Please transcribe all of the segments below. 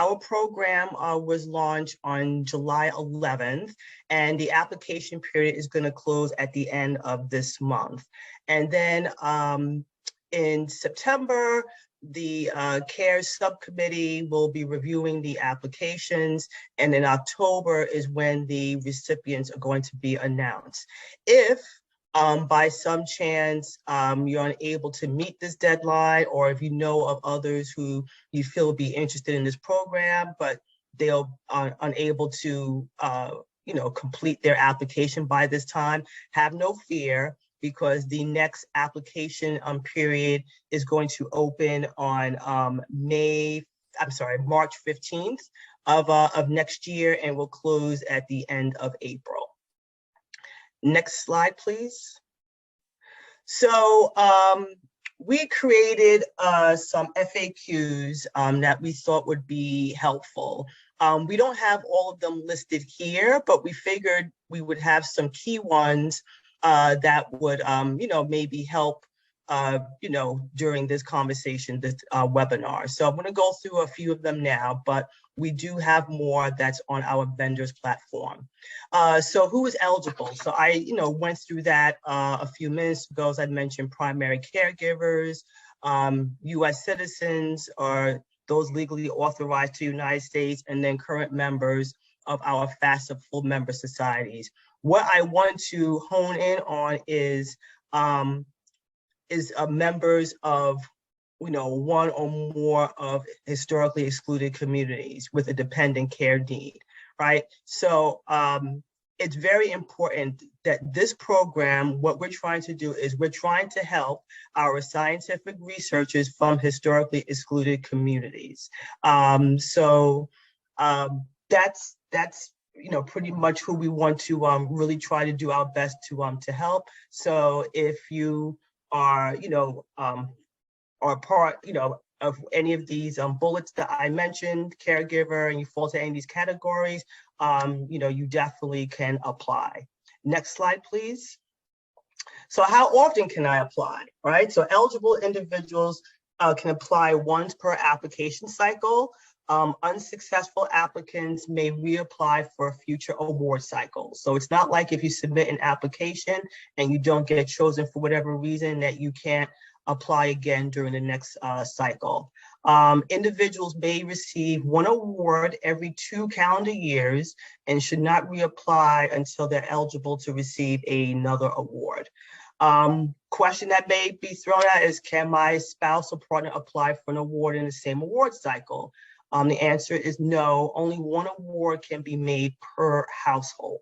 Our program was launched on July 11th, and the application period is going to close at the end of this month. And then in September, the CARES subcommittee will be reviewing the applications, and in October is when the recipients are going to be announced. If by some chance you're unable to meet this deadline, or if you know of others who you feel will be interested in this program, but they'll unable to complete their application by this time, have no fear, because the next application period is going to open on March 15th of next year, and will close at the end of April. Next slide, please. So we created some FAQs that we thought would be helpful. We don't have all of them listed here, but we figured we would have some key ones that would, maybe help, during this conversation, this webinar. So I'm going to go through a few of them now, but we do have more that's on our vendors platform. So who is eligible? So I, went through that a few minutes ago. As I mentioned, primary caregivers, U.S. citizens, or those legally authorized to the United States, and then current members of our FASEB full member societies. What I want to hone in on is members of one or more of historically excluded communities with a dependent care need, right? So it's very important that this program, what we're trying to do is we're trying to help our scientific researchers from historically excluded communities. That's pretty much who we want to really try to do our best to help. So if you are, are part, of any of these bullets that I mentioned, caregiver, and you fall to any of these categories, you definitely can apply. Next slide, please. So how often can I apply, right? So eligible individuals can apply once per application cycle. Unsuccessful applicants may reapply for a future award cycle. So it's not like if you submit an application and you don't get chosen for whatever reason that you can't apply again during the next cycle. Individuals may receive one award every 2 calendar years and should not reapply until they're eligible to receive another award. Question that may be thrown out is, can my spouse or partner apply for an award in the same award cycle? The answer is no, only one award can be made per household.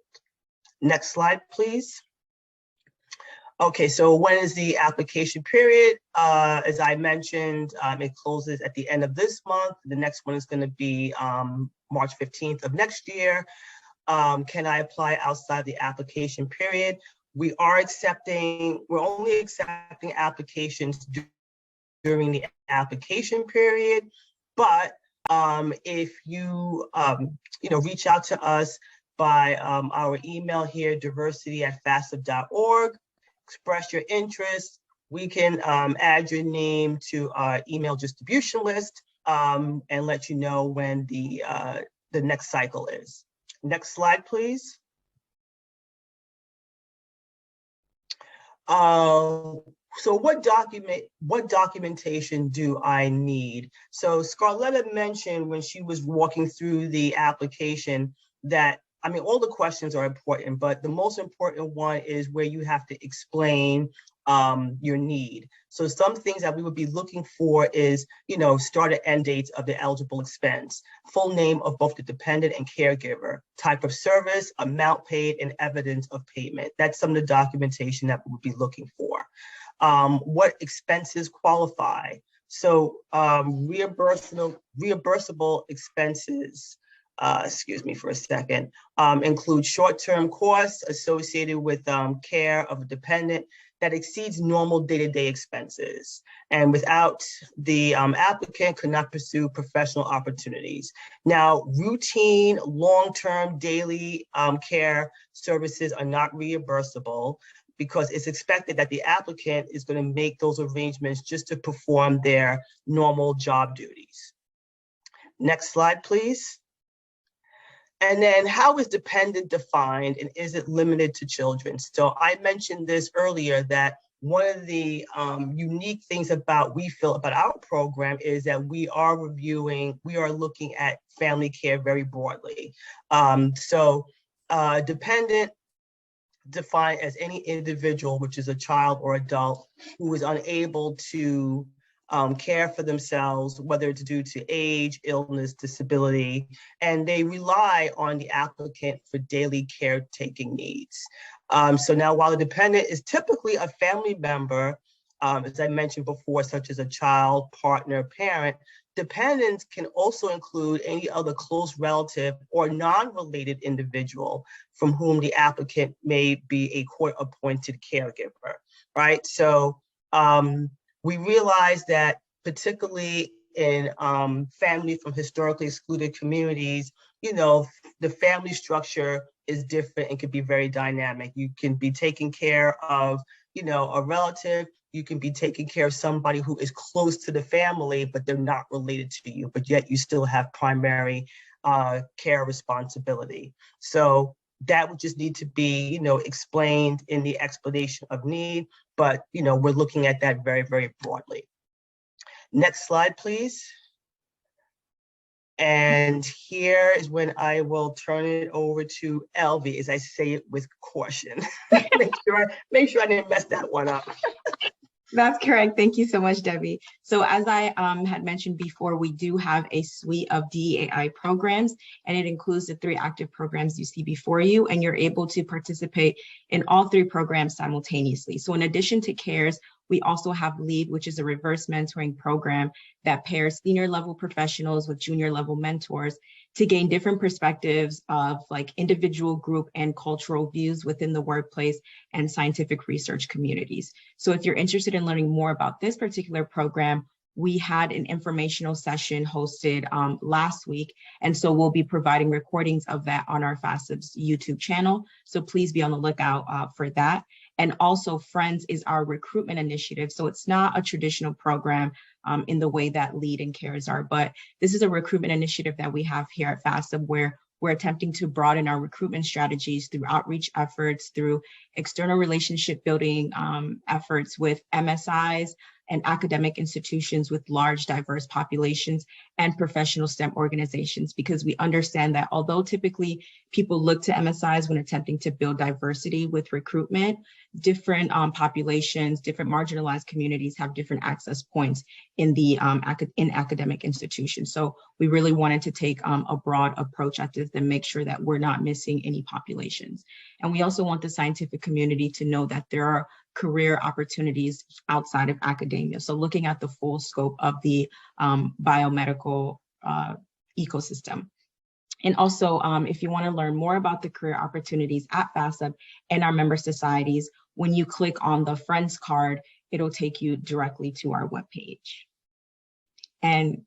Next slide, please. Okay, so when is the application period? As I mentioned, it closes at the end of this month. The next one is going to be March 15th of next year. Can I apply outside the application period? We're only accepting applications during the application period, but if you reach out to us by our email here, diversity@faseb.org, express your interest, we can add your name to our email distribution list and let you know when the next cycle is. Next slide, please. So what documentation do I need? So Scarletta mentioned when she was walking through the application that, all the questions are important, but the most important one is where you have to explain your need. So some things that we would be looking for is, start and end dates of the eligible expense, full name of both the dependent and caregiver, type of service, amount paid, and evidence of payment. That's some of the documentation that we would be looking for. What expenses qualify? So reimbursable expenses, excuse me for a second, include short-term costs associated with care of a dependent that exceeds normal day-to-day expenses, and without the applicant could not pursue professional opportunities. Now, routine, long-term, daily care services are not reimbursable because it's expected that the applicant is going to make those arrangements just to perform their normal job duties. Next slide, please. And then how is dependent defined, and is it limited to children? So I mentioned this earlier, that one of the unique things we feel about our program is that we are looking at family care very broadly. Dependent defined as any individual, which is a child or adult, who is unable to care for themselves, whether it's due to age, illness, disability, and they rely on the applicant for daily caretaking needs. So now, while a dependent is typically a family member, as I mentioned before, such as a child, partner, parent, dependents can also include any other close relative or non-related individual from whom the applicant may be a court-appointed caregiver, right? So we realize that particularly in families from historically excluded communities, the family structure is different and can be very dynamic. You can be taking care of, a relative. You can be taking care of somebody who is close to the family, but they're not related to you, but yet you still have primary care responsibility. So that would just need to be, explained in the explanation of need, but, we're looking at that very, very broadly. Next slide, please. And here is when I will turn it over to Elvie, as I say it with caution. make sure I didn't mess that one up. That's correct. Thank you so much, Debbie. So as I had mentioned before, we do have a suite of DEAI programs, and it includes the 3 active programs you see before you, and you're able to participate in all 3 programs simultaneously. So in addition to CARES, we also have LEAD, which is a reverse mentoring program that pairs senior level professionals with junior level mentors to gain different perspectives of individual, group, and cultural views within the workplace and scientific research communities. So if you're interested in learning more about this particular program, we had an informational session hosted last week, and so we'll be providing recordings of that on our FASEB's YouTube channel. So please be on the lookout for that. And also, Friends is our recruitment initiative. So it's not a traditional program in the way that LEAD and CARES are, but this is a recruitment initiative that we have here at FASEB, where we're attempting to broaden our recruitment strategies through outreach efforts, through external relationship building efforts with MSIs and academic institutions with large diverse populations and professional STEM organizations, because we understand that although typically people look to MSIs when attempting to build diversity with recruitment, different populations, different marginalized communities have different access points in the academic institutions. So we really wanted to take a broad approach at this and make sure that we're not missing any populations. And we also want the scientific community to know that there are career opportunities outside of academia. So looking at the full scope of the biomedical ecosystem. And also, if you want to learn more about the career opportunities at FASEB and our member societies, when you click on the Friends card, it'll take you directly to our webpage. And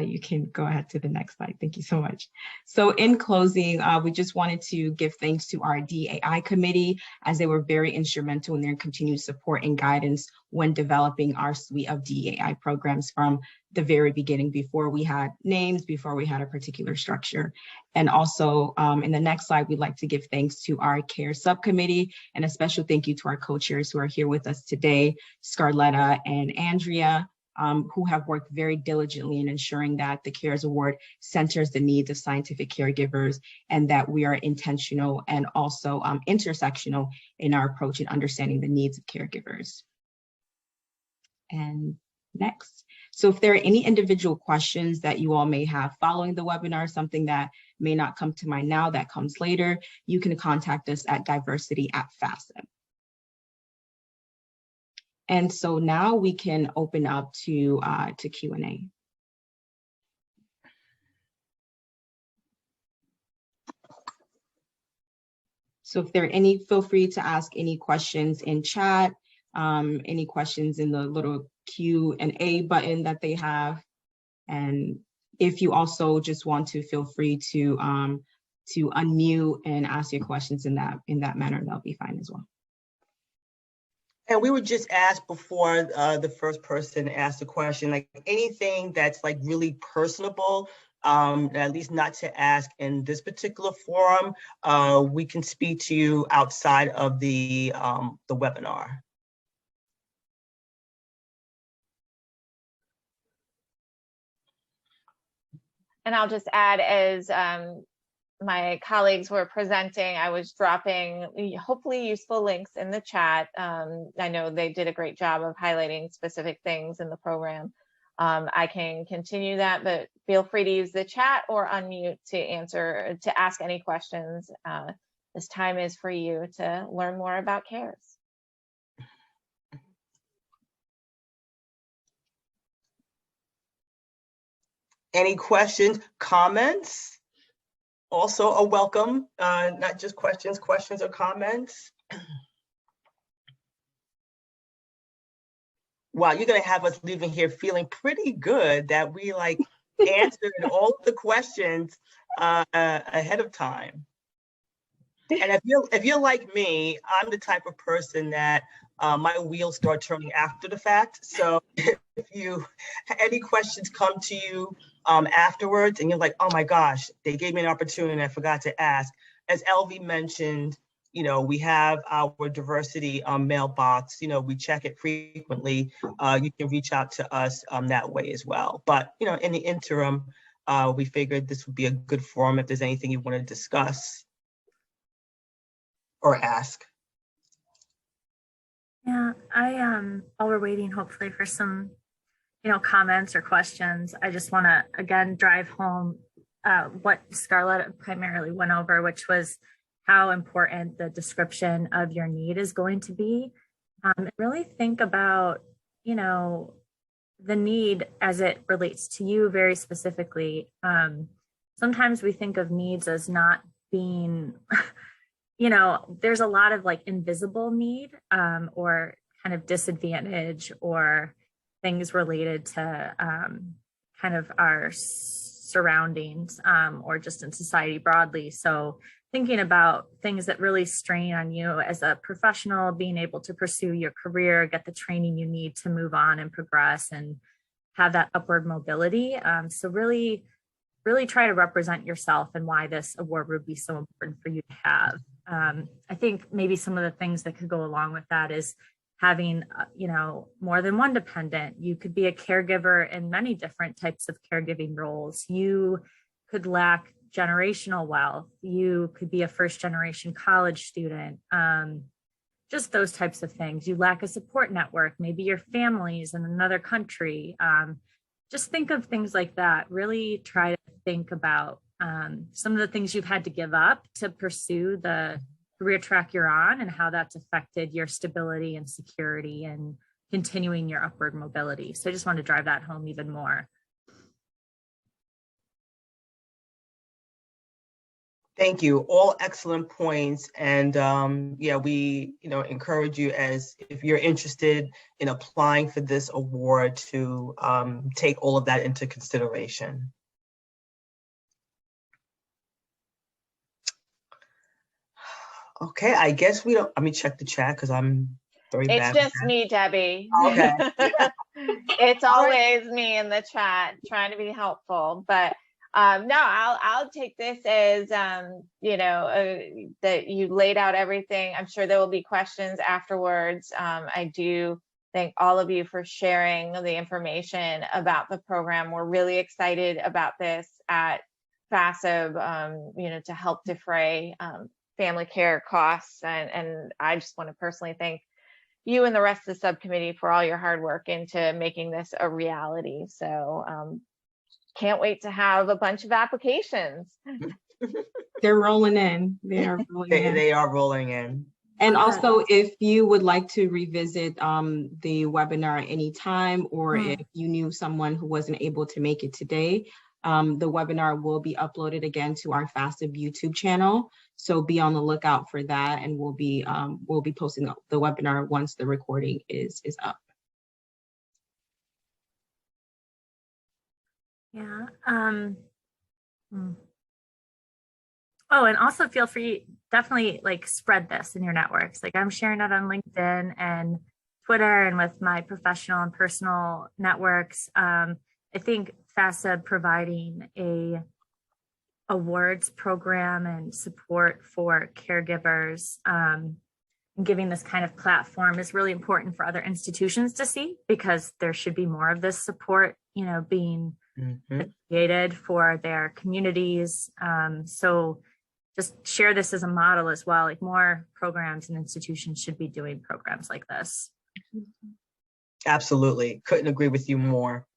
you can go ahead to the next slide. Thank you so much. So in closing, we just wanted to give thanks to our DAI committee, as they were very instrumental in their continued support and guidance when developing our suite of DAI programs from the very beginning, before we had names, before we had a particular structure. And also in the next slide, we'd like to give thanks to our CARE subcommittee, and a special thank you to our co-chairs who are here with us today, Scarletta and Andrea, who have worked very diligently in ensuring that the CARES Award centers the needs of scientific caregivers, and that we are intentional and also intersectional in our approach in understanding the needs of caregivers. And next. So if there are any individual questions that you all may have following the webinar, something that may not come to mind now that comes later, you can contact us at diversity@FASEB. And so now we can open up to Q&A. So if there are any, feel free to ask any questions in chat, any questions in the little Q&A button that they have. And if you also just want to, feel free to unmute and ask your questions in that manner, that'll be fine as well. And we would just ask before the first person asked a question, like anything that's like really personable, at least not to ask in this particular forum, we can speak to you outside of the webinar. And I'll just add, as my colleagues were presenting, I was dropping hopefully useful links in the chat. I know they did a great job of highlighting specific things in the program. I can continue that, but feel free to use the chat or unmute to ask any questions. This time is for you to learn more about CARES. Any questions, comments? Also a welcome, not just questions or comments. Wow, you're gonna have us leaving here feeling pretty good that we like answered all of the questions ahead of time. And if you're like me, I'm the type of person that my wheels start turning after the fact. So if any questions come to you afterwards and you're like, oh my gosh, they gave me an opportunity and I forgot to ask. As Elvie mentioned, we have our diversity mailbox, we check it frequently. You can reach out to us that way as well. But, in the interim, we figured this would be a good forum if there's anything you want to discuss or ask. Yeah, while we're waiting, hopefully for some, comments or questions, I just want to, again, drive home what Scarlett primarily went over, which was how important the description of your need is going to be. And really think about, the need as it relates to you very specifically. Sometimes we think of needs as not being, there's a lot of like invisible need or kind of disadvantage or things related to kind of our surroundings or just in society broadly. So thinking about things that really strain on you as a professional, being able to pursue your career, get the training you need to move on and progress and have that upward mobility. So really try to represent yourself and why this award would be so important for you to have. I think maybe some of the things that could go along with that is having, more than one dependent. You could be a caregiver in many different types of caregiving roles. You could lack generational wealth. You could be a first generation college student. Just those types of things. You lack a support network. Maybe your family's in another country. Just think of things like that. Really try to think about some of the things you've had to give up to pursue the career track you're on and how that's affected your stability and security and continuing your upward mobility. So I just want to drive that home even more. Thank you. All excellent points. And we, encourage you, as if you're interested in applying for this award, to take all of that into consideration. Okay, I guess we don't, let me check the chat because I'm very bad. It's just me, Debbie. Okay. It's always me in the chat trying to be helpful, but no, I'll take this as, that you laid out everything. I'm sure there will be questions afterwards. I do thank all of you for sharing the information about the program. We're really excited about this at FASEB, to help defray family care costs. And I just want to personally thank you and the rest of the subcommittee for all your hard work into making this a reality. So can't wait to have a bunch of applications. They're rolling in. They are rolling in. They are rolling in. And also, if you would like to revisit the webinar anytime, or if you knew someone who wasn't able to make it today, the webinar will be uploaded again to our FASEB YouTube channel. So be on the lookout for that, and we'll be posting the webinar once the recording is up. Yeah. Oh, and also feel free, definitely like spread this in your networks. Like I'm sharing it on LinkedIn and Twitter and with my professional and personal networks. I think FASEB providing a awards program and support for caregivers, giving this kind of platform is really important for other institutions to see, because there should be more of this support, you know, being created for their communities. So just share this as a model as well. Like, more programs and institutions should be doing programs like this. Absolutely. Couldn't agree with you more.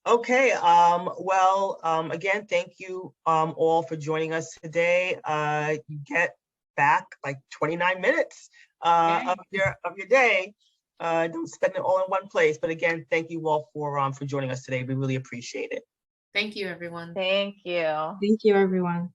Okay, again, thank you all for joining us today. You get back like 29 minutes of your day. Don't spend it all in one place. But again, thank you all for joining us today. We really appreciate it. Thank you, everyone. Thank you. Thank you, everyone.